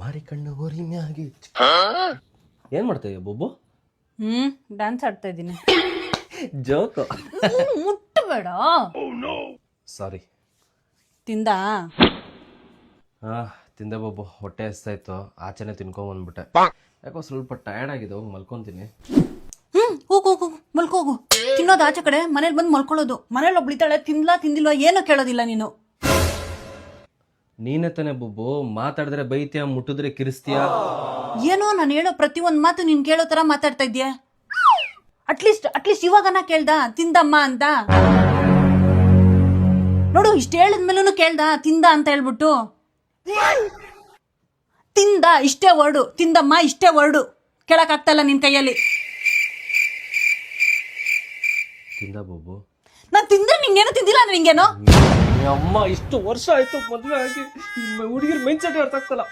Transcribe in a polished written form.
ಮಾರಿ ಕಣ್ಣು ಹೋರಿ ಮ್ಯಾಗಿ ಏನ್ ಮಾಡ್ತಾ ಇದೀಯ ಬೊಬ್ಬು? ಡ್ಯಾನ್ಸ್ ಆಡ್ತಾ ಇದ್ದೀನಿ. ಜೋಕು. ಮುಟ್ಟಬೇಡ. ಸಾರಿ. ತಿಂದ? ತಿಂದೆ ಬೊಬ್ಬು, ಹೊಟ್ಟೆ ಹಸ್ತಾಯ್ತು, ಆಚೆನೆ ತಿನ್ಕೊಂಬಂದ್ಬಿಟ್ಟೆ. ಯಾಕೋ ಸ್ವಲ್ಪ ಟಯರ್ಡ್ ಆಗಿದೆ, ಹೋಗಿ ಮಲ್ಕೊಂತೀನಿ. ಹೋಗು ಮಲ್ಕೋಗು. ತಿನ್ನೋದು ಆಚೆ ಕಡೆ, ಮನೇಲಿ ಬಂದು ಮಲ್ಕೊಳ್ಳೋದು. ಮನೇಲಿ ಒಬ್ಳಿತಾಳೆ, ತಿಂದಿಲ್ವಾ ಏನೋ ಕೇಳೋದಿಲ್ಲ ನೀನು. ನೀನೇ ತಾನೆ ಬೊಬ್ಬು, ಮಾತಾಡಿದ್ರೆ ಬೈತೀಯ, ಮುಟ್ಟಿದ್ರೆ ಕಿರಿಸ್ತೀಯ. ಏನೋ ನಾನು ಹೇಳೋ ಪ್ರತಿಯೊಂದು ಮಾತು ನೀನ್ ಕೇಳೋ ತರ ಮಾತಾಡ್ತಾ ಇದ್ಯಾ. ಅಟ್ಲೀಸ್ಟ್ ಇವಾಗನ ಕೇಳ್ದ ತಿಂದಮ್ಮ ಅಂತ. ನೋಡು, ಇಷ್ಟ ಹೇಳಿದ್ಮೇಲೂ ಕೇಳ್ದ ತಿಂದ ಅಂತ ಹೇಳ್ಬಿಟ್ಟು. ತಿಂದ ಇಷ್ಟೇ ವರ್ಡು, ತಿಂದಮ್ಮ ಇಷ್ಟೇ ವರ್ಡು ಕೇಳಕ್ ಆಗ್ತಾ ಇಲ್ಲ ನಿನ್ ಕೈಯಲ್ಲಿ. ತಿಂದ ಬೊಬ್ಬು? ನಾನ್ ತಿಂದ್ರೆ ನಿಂಗೇನು ತಿಂದಿಲ್ಲ ಅಂದ್ರೆ ನಿಂಗೇನೋ. ಅಮ್ಮ ಇಷ್ಟು ವರ್ಷ ಆಯ್ತು ಮದ್ವೆ ಆಗಿ, ಹುಡುಗಿರ್ ಮೈಂಡ್ ಸೆಟ್ ಅರ್ಥ ಆಗ್ತಲ್ಲ.